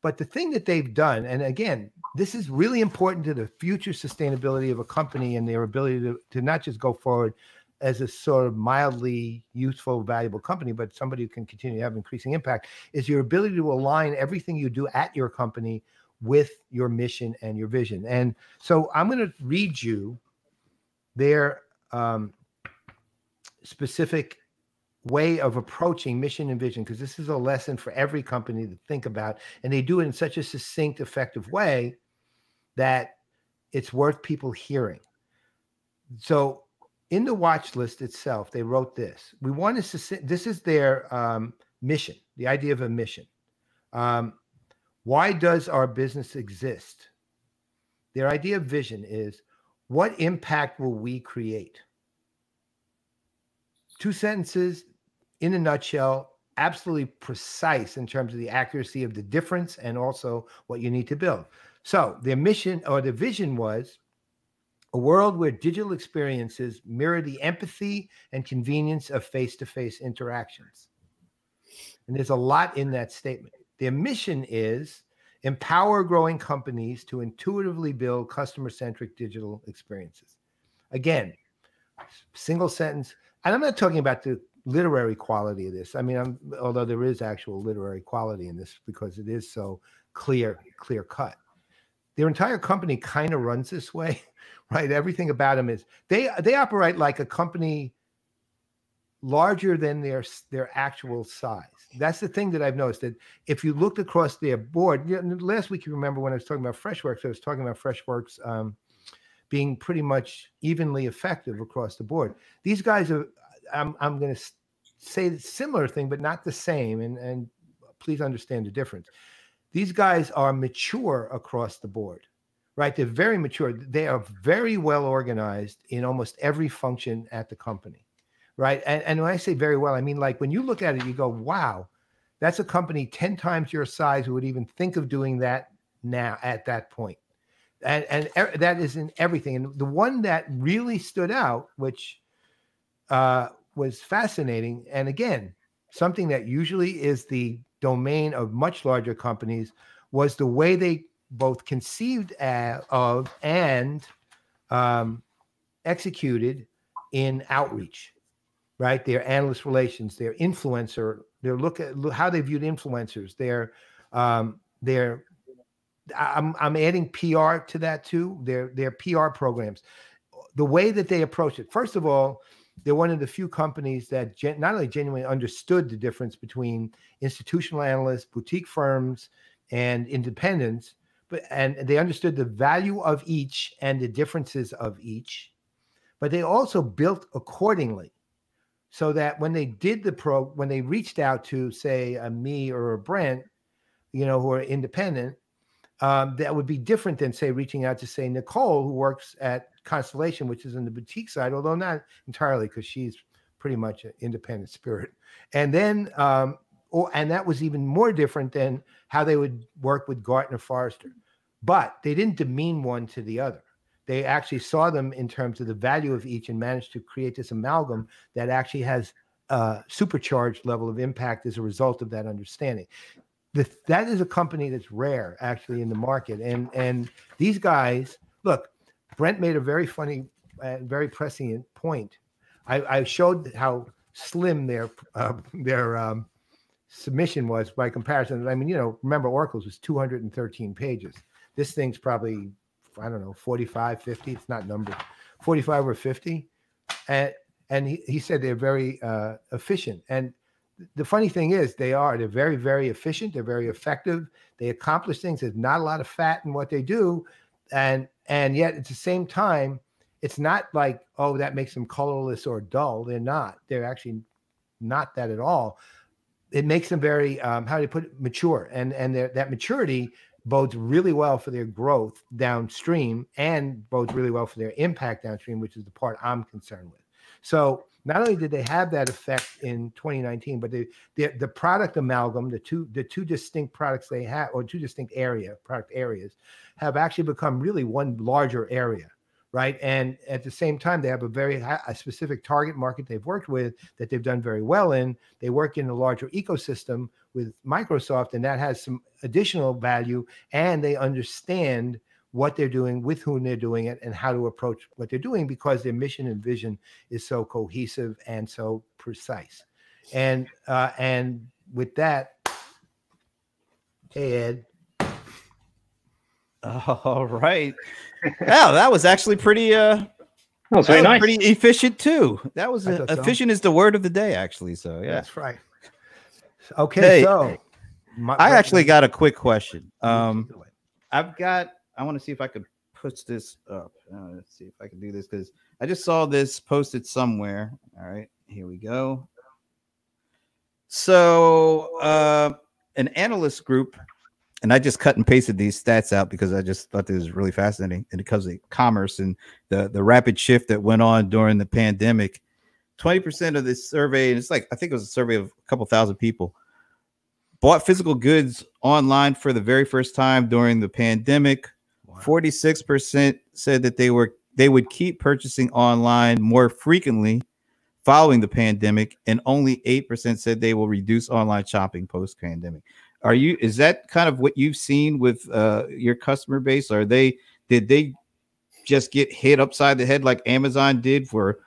But the thing that they've done, and again, this is really important to the future sustainability of a company and their ability to not just go forward as a sort of mildly useful, valuable company, but somebody who can continue to have increasing impact, is your ability to align everything you do at your company with your mission and your vision. And so I'm going to read you their specific way of approaching mission and vision, because this is a lesson for every company to think about, and they do it in such a succinct, effective way that it's worth people hearing. So in the watch list itself, they wrote this. We want to, this is their mission, the idea of a mission. Why does our business exist? Their idea of vision is, what impact will we create? 2 sentences in a nutshell, absolutely precise in terms of the accuracy of the difference and also what you need to build. So their mission or the vision was a world where digital experiences mirror the empathy and convenience of face-to-face interactions. And there's a lot in that statement. Their mission is empower growing companies to intuitively build customer-centric digital experiences. Again, single sentence. And I'm not talking about the literary quality of this. I mean, although there is actual literary quality in this because it is so clear cut. Their entire company kind of runs this way, right? Everything about them is they operate like a company larger than their actual size. That's the thing that I've noticed, that if you looked across their board, last week, you remember when I was talking about Freshworks, I was talking about Freshworks being pretty much evenly effective across the board. These guys are, I'm going to say the similar thing, but not the same. And please understand the difference. These guys are mature across the board, right? They're very mature. They are very well organized in almost every function at the company. Right. And when I say very well, I mean, like when you look at it, you go, wow, that's a company 10 times your size who would even think of doing that now at that point. And that is in everything. And the one that really stood out, which was fascinating, and again, something that usually is the domain of much larger companies, was the way they both conceived of and executed in outreach. Right, their analyst relations, their influencer, their look how they viewed influencers. I'm adding PR to that too. Their PR programs, the way that they approach it. First of all, they're one of the few companies that not only genuinely understood the difference between institutional analysts, boutique firms, and independents, and they understood the value of each and the differences of each. But they also built accordingly. So that when they did when they reached out to, say, a me or a Brent, who are independent, that would be different than, say, reaching out to, say, Nicole, who works at Constellation, which is in the boutique side, although not entirely, because she's pretty much an independent spirit. And then, and that was even more different than how they would work with Gartner Forrester. But they didn't demean one to the other. They actually saw them in terms of the value of each and managed to create this amalgam that actually has a supercharged level of impact as a result of that understanding. That is a company that's rare actually in the market. And these guys, look, Brent made a very funny, very prescient point. I showed how slim their submission was by comparison. I mean, remember Oracle's was 213 pages. This thing's probably, I don't know, 45, 50. It's not numbered, 45 or 50. And he said they're very efficient. And the funny thing is they're very, very efficient. They're very effective. They accomplish things. There's not a lot of fat in what they do. And yet at the same time, it's not like, oh, that makes them colorless or dull. They're not. They're actually not that at all. It makes them very, how do you put it, mature. And that maturity bodes really well for their growth downstream and bodes really well for their impact downstream, which is the part I'm concerned with. So not only did they have that effect in 2019, but the product amalgam, the two distinct products they have, or two distinct product areas, have actually become really one larger area, right? And at the same time, they have a specific target market they've worked with that they've done very well in. They work in a larger ecosystem with Microsoft, and that has some additional value, and they understand what they're doing, with whom they're doing it, and how to approach what they're doing, because their mission and vision is so cohesive and so precise. And with that, hey, Ed. All right. Wow, that was actually pretty that was very nice. Pretty efficient too. That was efficient is the word of the day, actually. So yeah, that's right. Okay, so I actually got a quick question. I want to see if I could push this up. Let's see if I can do this, because I just saw this posted somewhere. All right, here we go. So an analyst group, and I just cut and pasted these stats out because I just thought this was really fascinating, and because of commerce and the rapid shift that went on during the pandemic. 20% of this survey, and it's like, I think it was a survey of a couple thousand people, bought physical goods online for the very first time during the pandemic. Wow. 46% said that they would keep purchasing online more frequently following the pandemic, and only 8% said they will reduce online shopping post-pandemic. Is that kind of what you've seen with your customer base? Did they just get hit upside the head like Amazon did, where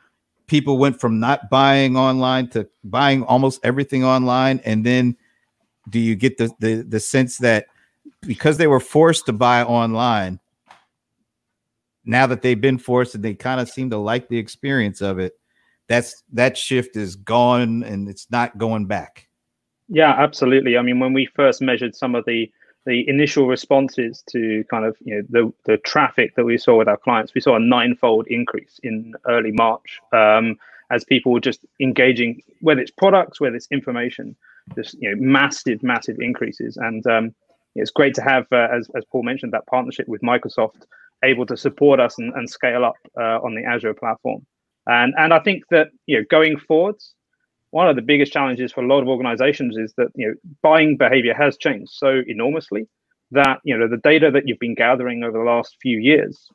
people went from not buying online to buying almost everything online? And then do you get the sense that because they were forced to buy online, now that they've been forced and they kind of seem to like the experience of it, that shift is gone and it's not going back? Yeah, absolutely. I mean, when we first measured some of the initial responses to kind of, you know, the traffic that we saw with our clients, we saw a 9-fold increase in early March as people were just engaging, whether it's products, whether it's information, just, you know, massive increases. And it's great to have, as Paul mentioned, that partnership with Microsoft able to support us and scale up on the Azure platform. And I think that, you know, going forwards, one of the biggest challenges for a lot of organizations is that, you know, buying behavior has changed so enormously that, you know, the data that you've been gathering over the last few years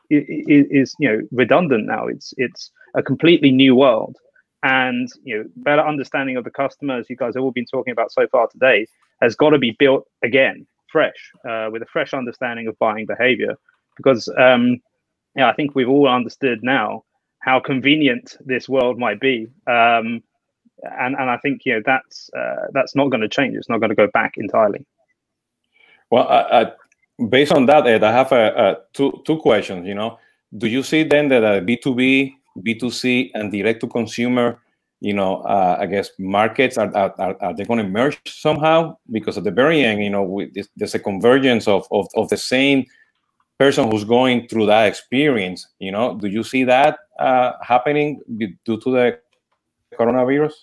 is, you know, redundant now. It's a completely new world, and, you know, better understanding of the customer, as you guys have all been talking about so far today, has got to be built again, fresh, with a fresh understanding of buying behavior, because yeah, I think we've all understood now how convenient this world might be. And I think, you know, that's not going to change. It's not going to go back entirely. Well, based on that, Ed, I have two questions. You know, do you see then that B2B, B2C, and direct to consumer, you know, I guess markets are they going to merge somehow? Because at the very end, you know, there's a convergence of the same person who's going through that experience. You know, do you see that happening due to the coronavirus?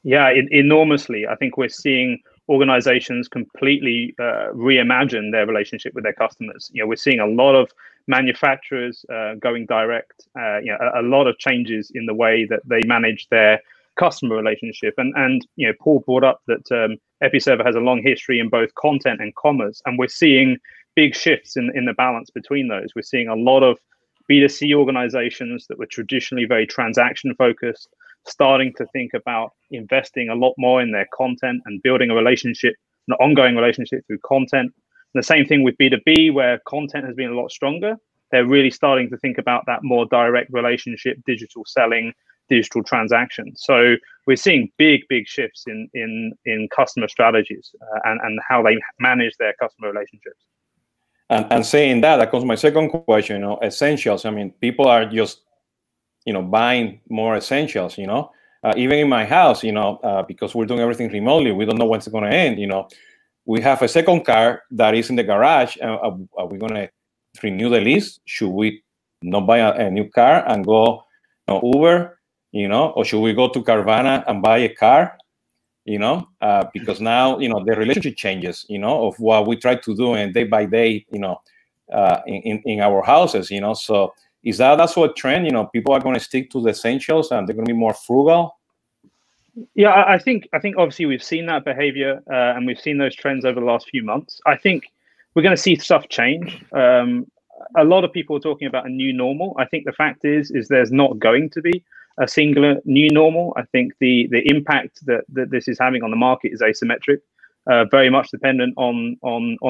Yeah, enormously. I think we're seeing organizations completely reimagine their relationship with their customers. You know, we're seeing a lot of manufacturers going direct. You know, a lot of changes in the way that they manage their customer relationship. And you know, Paul brought up that Episerver has a long history in both content and commerce, and we're seeing big shifts in the balance between those. We're seeing a lot of B2C organizations that were traditionally very transaction focused starting to think about investing a lot more in their content and building a relationship, an ongoing relationship through content. And the same thing with B2B, where content has been a lot stronger. They're really starting to think about that more direct relationship, digital selling, digital transactions. So we're seeing big shifts in customer strategies and how they manage their customer relationships. And saying that comes my second question, you know, essentials. I mean, people are just, you know, buying more essentials, you know, even in my house, you know, because we're doing everything remotely, we don't know when it's going to end, you know. We have a second car that is in the garage. Are we going to renew the lease? Should we not buy a new car and go, you know, Uber, you know, or should we go to Carvana and buy a car, you know, because now, you know, the relationship changes, you know, of what we try to do and day by day, you know, in our houses, you know. So is that also a trend? You know, people are going to stick to the essentials and they're going to be more frugal? Yeah, I think obviously we've seen that behavior and we've seen those trends over the last few months. I think we're going to see stuff change. A lot of people are talking about a new normal. I think the fact is there's not going to be a singular new normal. I think the impact that this is having on the market is asymmetric, very much dependent on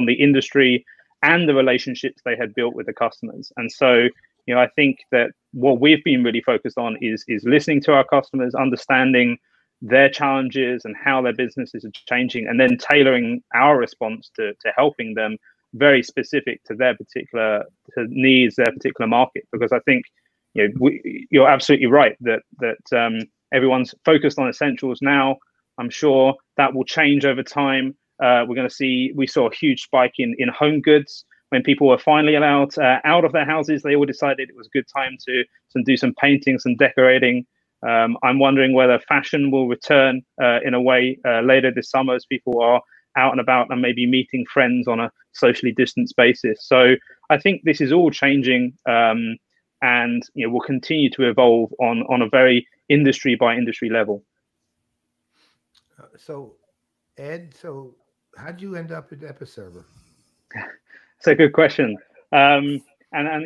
the industry and the relationships they had built with the customers. And so, you know, I think that what we've been really focused on is listening to our customers, understanding their challenges and how their businesses are changing, and then tailoring our response to helping them very specific to their particular needs, their particular market. Because I think, you know, you're absolutely right that everyone's focused on essentials now. I'm sure that will change over time. We're going to see, we saw a huge spike in home goods when people were finally allowed out of their houses. They all decided it was a good time to do some painting, some decorating. I'm wondering whether fashion will return in a way later this summer as people are out and about and maybe meeting friends on a socially distanced basis. So I think this is all changing, and will continue to evolve on a very industry by industry level. So, Ed, how did you end up at Episerver? It's a good question. And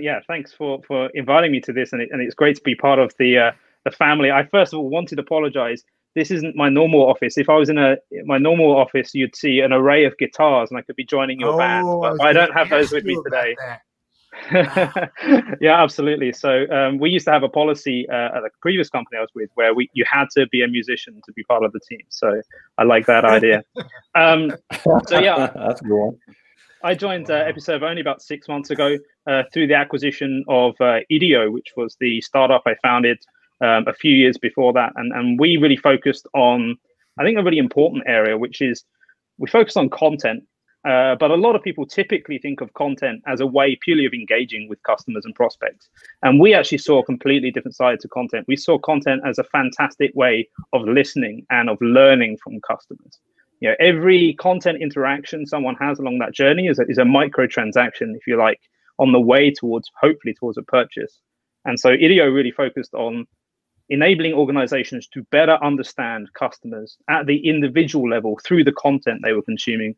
yeah, thanks for inviting me to this, and it's great to be part of the family. I first of all wanted to apologize. This isn't my normal office. If I was in my normal office, you'd see an array of guitars, and I could be joining your band. But I don't have those with me today. Yeah, absolutely. So we used to have a policy at the previous company I was with where you had to be a musician to be part of the team. So I like that idea. So yeah, that's a good one. I joined Episerver only about 6 months ago through the acquisition of IDEO, which was the startup I founded a few years before that. And we really focused on, I think, a really important area, which is we focused on content. But a lot of people typically think of content as a way purely of engaging with customers and prospects. And we actually saw a completely different side to content. We saw content as a fantastic way of listening and of learning from customers. Every content interaction someone has along that journey is a micro transaction, if you like, on the way hopefully towards a purchase. And so IDEO really focused on enabling organizations to better understand customers at the individual level through the content they were consuming.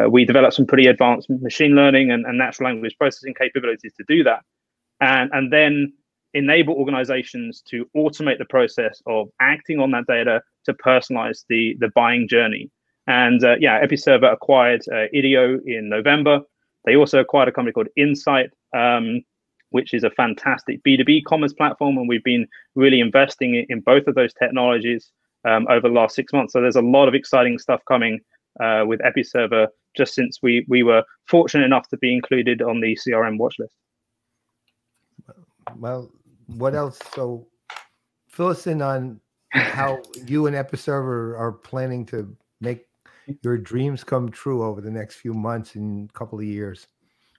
We developed some pretty advanced machine learning and natural language processing capabilities to do that, and then enable organizations to automate the process of acting on that data to personalize the buying journey. And yeah, Episerver acquired IDEO in November. They also acquired a company called Insight, which is a fantastic B2B commerce platform, and we've been really investing in both of those technologies over the last 6 months. So there's a lot of exciting stuff coming with Episerver, just since we were fortunate enough to be included on the CRM Watchlist. Well, what else? So fill us in on how you and Episerver are planning to make your dreams come true over the next few months and couple of years.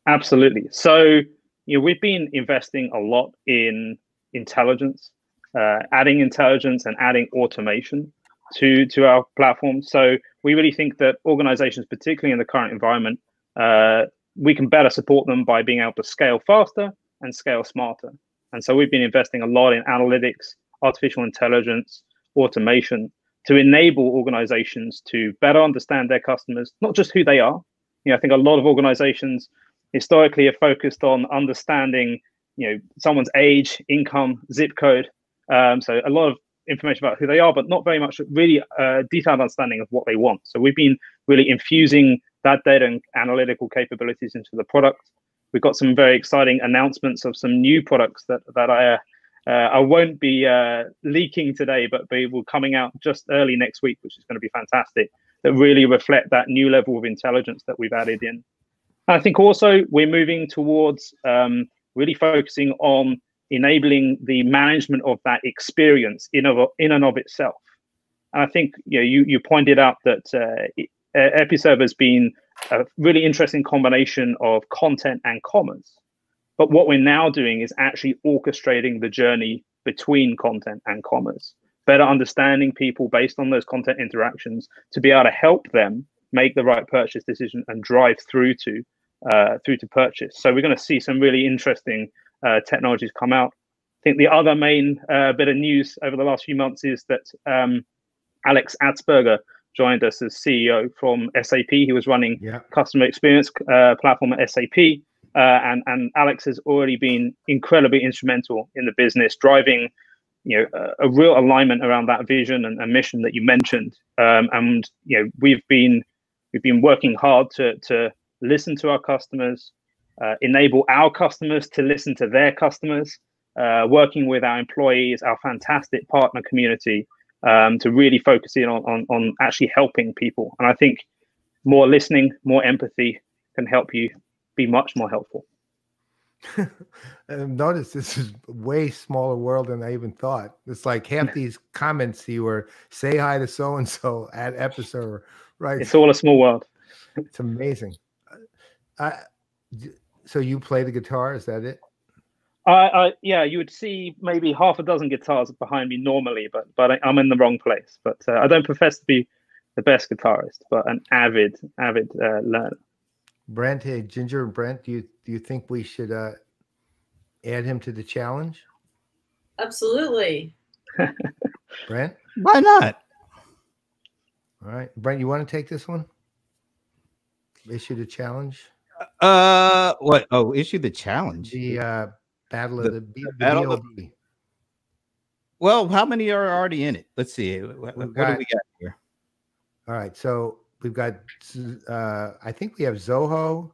Absolutely. So we've been investing a lot in intelligence, adding intelligence and adding automation to our platform. So we really think that organizations, particularly in the current environment, we can better support them by being able to scale faster and scale smarter. And so we've been investing a lot in analytics, artificial intelligence, automation to enable organizations to better understand their customers, not just who they are. I think a lot of organizations historically have focused on understanding, someone's age, income, zip code. So a lot of information about who they are, but not very much really detailed understanding of what they want. So we've been really infusing that data and analytical capabilities into the product. We've got some very exciting announcements of some new products that I won't be leaking today, but they will coming out just early next week, which is going to be fantastic, that really reflect that new level of intelligence that we've added in. And I think also we're moving towards really focusing on enabling the management of that experience in and of itself. And I think you pointed out that Episerver has been a really interesting combination of content and commerce. But what we're now doing is actually orchestrating the journey between content and commerce, better understanding people based on those content interactions to be able to help them make the right purchase decision and drive through to purchase. So we're going to see some really interesting technologies come out. I think the other main bit of news over the last few months is that Alex Atzberger joined us as CEO from SAP. He was running customer experience platform at SAP. And Alex has already been incredibly instrumental in the business, driving a real alignment around that vision and mission that you mentioned. And we've been working hard to listen to our customers, enable our customers to listen to their customers, working with our employees, our fantastic partner community, to really focus in on actually helping people. And I think more listening, more empathy can help you be much more helpful. Notice this is a way smaller world than I even thought. It's like half these comments you were say hi to so-and-so at Episerver, right? It's all a small world. It's amazing. So you play the guitar, is that it? Yeah, you would see maybe half a dozen guitars behind me normally, but I'm in the wrong place. But I don't profess to be the best guitarist, but an avid learner. Brent, hey, Ginger and Brent, do you think we should add him to the challenge? Absolutely. Brent? Why not? All right. Brent, you want to take this one? Issue the challenge? What? Oh, issue the challenge. The Battle of the Battle of BOB. Well, how many are already in it? Let's see. What do we got here? All right. So we've got, I think we have Zoho,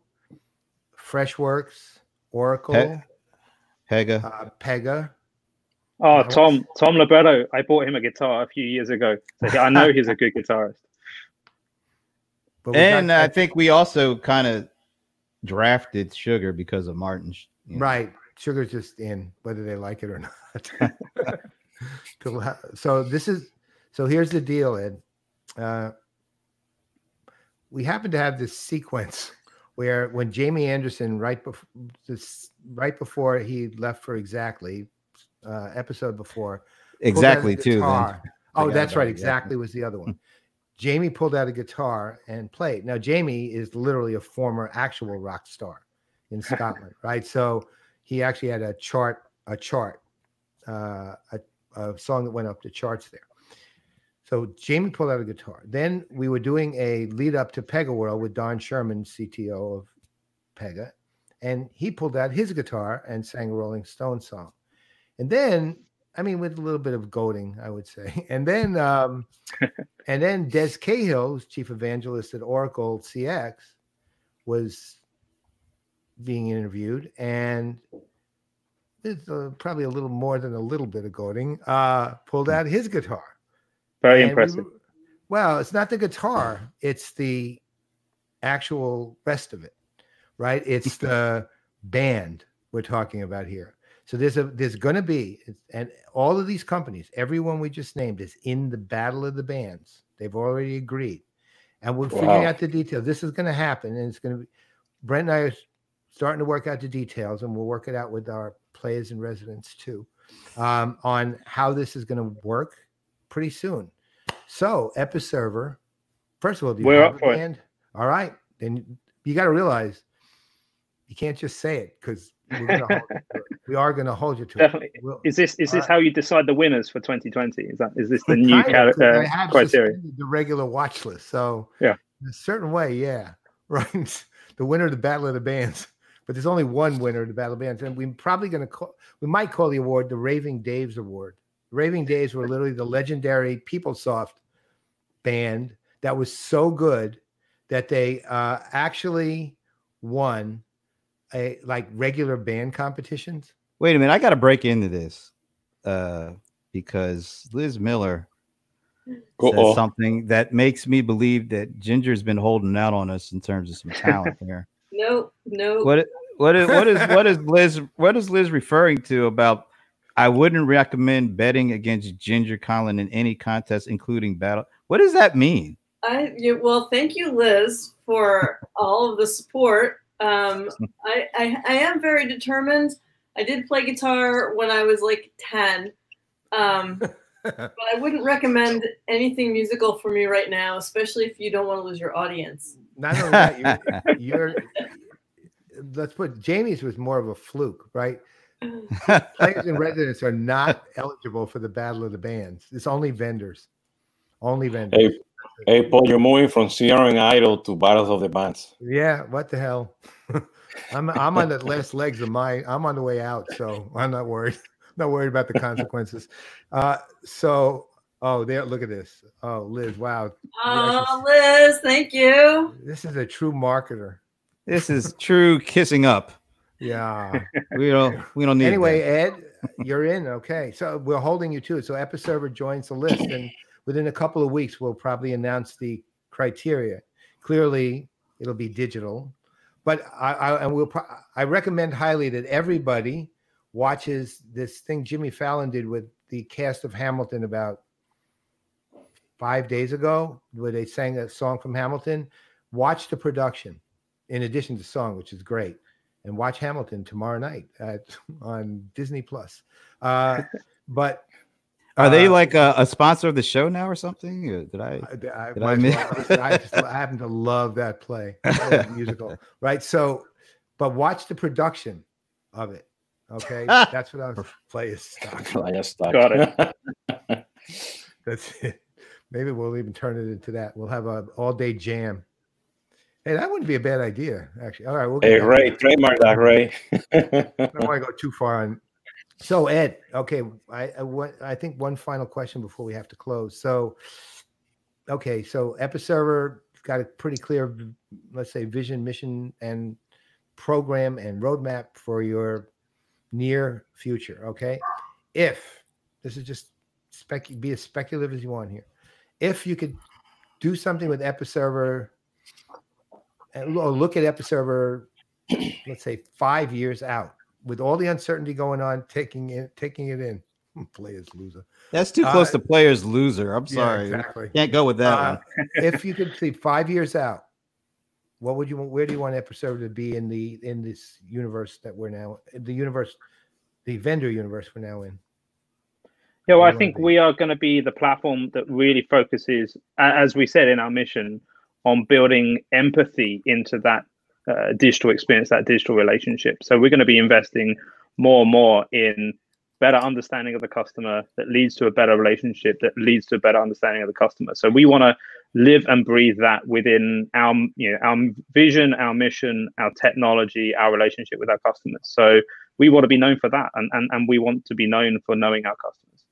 Freshworks, Oracle, Pega. Oh, Tom Libretto. I bought him a guitar a few years ago. So I know he's a good guitarist. And I think we also kind of drafted Sugar because of Martin. Right. Sugar's just in, whether they like it or not. So here's the deal, Ed. We happen to have this sequence where when Jamie Anderson, right before he left for Exactly, episode before, Exactly too. Then. Oh, that's right. Exactly was the other one. Jamie pulled out a guitar and played. Now, Jamie is literally a former actual rock star in Scotland, right? So he actually had a song that went up the charts there. So Jamie pulled out a guitar. Then we were doing a lead up to Pega World with Don Sherman, CTO of Pega, and he pulled out his guitar and sang a Rolling Stones song. And then, I mean, with a little bit of goading, I would say. And then Des Cahill, who's chief evangelist at Oracle CX, was being interviewed, and there's probably a little more than a little bit of goading. Pulled out his guitar. Very impressive. Well, it's not the guitar; it's the actual rest of it, right? It's the band we're talking about here. So there's going to be, and all of these companies, everyone we just named is in the battle of the bands. They've already agreed, and we're figuring out the details. This is going to happen, and it's going to be. Brent and I are starting to work out the details, and we'll work it out with our players in residence too, on how this is going to work pretty soon. So Episerver, first of all, do you have a band? All right, then you got to realize you can't just say it because we are going to hold you to Definitely. it. Is this how you decide the winners for 2020? Is this the new criteria? The regular watch list. So yeah, in a certain way, yeah, right. The winner of the Battle of the Bands, but there's only one winner of the Battle of the Bands, and we might call the award the Raving Daves Award. The Raving Daves were literally the legendary PeopleSoft band that was so good that they actually won regular band competitions. Wait a minute, I got to break into this because Liz Miller says something that makes me believe that Ginger's been holding out on us in terms of some talent here. No. What is Liz referring to about? I wouldn't recommend betting against Ginger Conlon in any contest, including battle. What does that mean? Well, thank you, Liz, for all of the support. I am very determined. I did play guitar when I was like 10, but I wouldn't recommend anything musical for me right now, especially if you don't want to lose your audience. Not only that, you're let's put Jamie's was more of a fluke, right? Players in residence are not eligible for the Battle of the Bands. It's only vendors. Only vendors. Hey, Paul, you're moving from CRM Idol to Battles of the Bands. Yeah, what the hell? I'm on the last legs of I'm on the way out, so I'm not worried. Not worried about the consequences. There, look at this. Oh, Liz, wow. Oh, Liz, thank you. This is a true marketer. This is true kissing up. Yeah. We don't need anyway, that. Ed, you're in. Okay. So we're holding you to it. So Episerver joins the list, and within a couple of weeks, we'll probably announce the criteria. Clearly, it'll be digital, but I recommend highly that everybody watches this thing Jimmy Fallon did with the cast of Hamilton about 5 days ago, where they sang a song from Hamilton. Watch the production in addition to the song, which is great. And watch Hamilton tomorrow night on Disney Plus. But Are they like a sponsor of the show now or something? Did I happen to love that play, that musical, right? So, but watch the production of it. Okay, that's what I was Playaz stock. Got it. That's it. Maybe we'll even turn it into that. We'll have an all-day jam. Hey, that wouldn't be a bad idea, actually. All right, we'll Hey, Ray, trademark that, Ray. I don't want to go too far on. So, Ed, okay, I think one final question before we have to close. So, okay, so Episerver got a pretty clear, let's say, vision, mission, and program and roadmap for your near future. Okay, if this is just be as speculative as you want here, if you could do something with Episerver. And look at Episerver, let's say 5 years out, with all the uncertainty going on, taking it in. Playaz loser. That's too close to Playaz loser. I'm sorry. Yeah, exactly. Can't go with that one. If you could see 5 years out, what would you? Where do you want Episerver to be in this universe that we're now, the vendor universe we're now in? Yeah, well, I think we are going to be the platform that really focuses, as we said in our mission, on building empathy into that digital experience, that digital relationship. So we're going to be investing more and more in better understanding of the customer that leads to a better relationship, that leads to a better understanding of the customer. So we want to live and breathe that within our vision, our mission, our technology, our relationship with our customers. So we want to be known for that, and we want to be known for knowing our customers.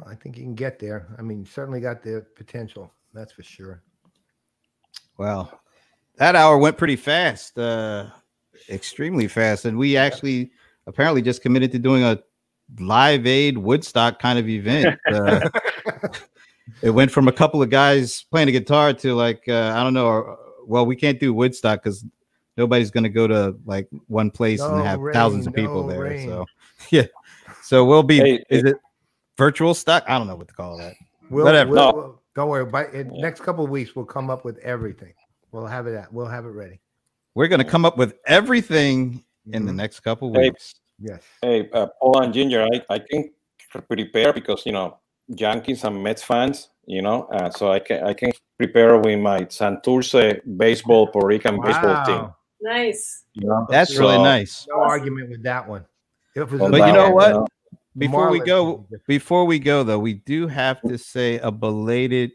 I think you can get there. I mean, certainly got the potential. That's for sure. Well, that hour went pretty fast, extremely fast. And we actually apparently just committed to doing a Live Aid Woodstock kind of event. It went from a couple of guys playing a guitar to like, I don't know. Well, we can't do Woodstock because nobody's going to go to like one place and have thousands of people there. So, yeah. So we'll be, is it virtual stock? I don't know what to call that. Whatever. Don't worry. By next couple of weeks, we'll come up with everything. We'll have it ready. We're going to come up with everything in the next couple of weeks. Yes. Hey, Paul and Ginger, I can prepare because Yankees and Mets fans, so I can prepare with my Santurce baseball, Puerto Rican baseball team. Nice. That's really nice. No argument with that one. But you know what? Before we go, though, we do have to say a belated.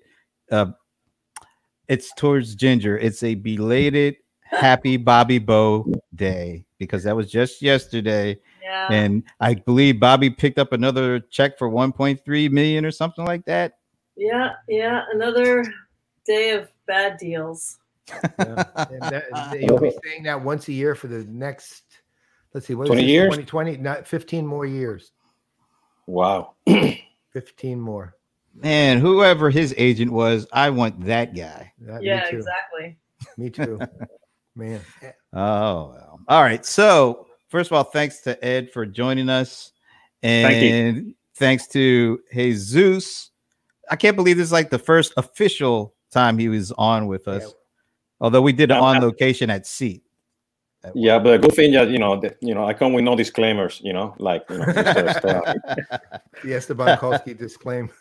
It's towards Ginger. It's a belated Happy Bobby Bo Day because that was just yesterday. Yeah. And I believe Bobby picked up another check for 1.3 million or something like that. Yeah. Another day of bad deals. You'll be saying that once a year for the next, let's see, what 20 years? 2020, not 15 more years. Wow. 15 more. Man, whoever his agent was, I want that guy. Yeah, exactly. Me too. Man. Oh, well. All right. So, first of all, thanks to Ed for joining us. And thanks to Jesus. I can't believe this is like the first official time he was on with us. Yeah. Although we did it on location at Seat. Yeah, but a good thing that I come with no disclaimers, like Yes, the Bonkowski disclaimer.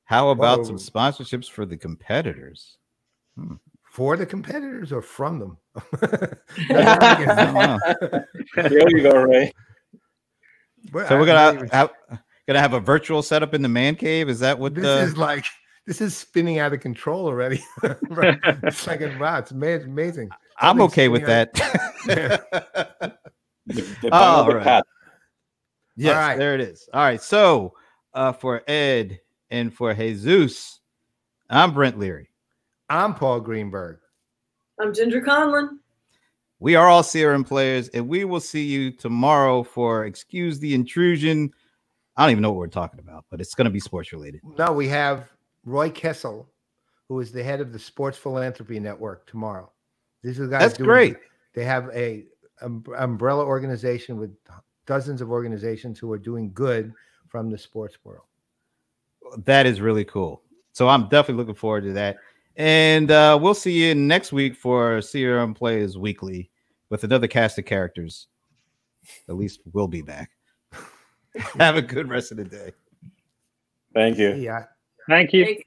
How about some sponsorships for the competitors? For the competitors or from them? There you go, Ray. So we're gonna have a virtual setup in the man cave. Is that what this is like? This is spinning out of control already. It's like it's amazing. I'm okay with that. All right. Yes, all right. There it is. All right. So for Ed and for Jesus, I'm Brent Leary. I'm Paul Greenberg. I'm Ginger Conlon. We are all CRM players, and we will see you tomorrow for Excuse the Intrusion. I don't even know what we're talking about, but it's going to be sports related. No, we have Roy Kessel, who is the head of the Sports Philanthropy Network tomorrow. These are the guys. That's great. They have a umbrella organization with dozens of organizations who are doing good from the sports world. That is really cool. So I'm definitely looking forward to that. And we'll see you next week for CRM Playaz Weekly with another cast of characters. At least we'll be back. Have a good rest of the day. Thank you. Yeah. Thank you. Thank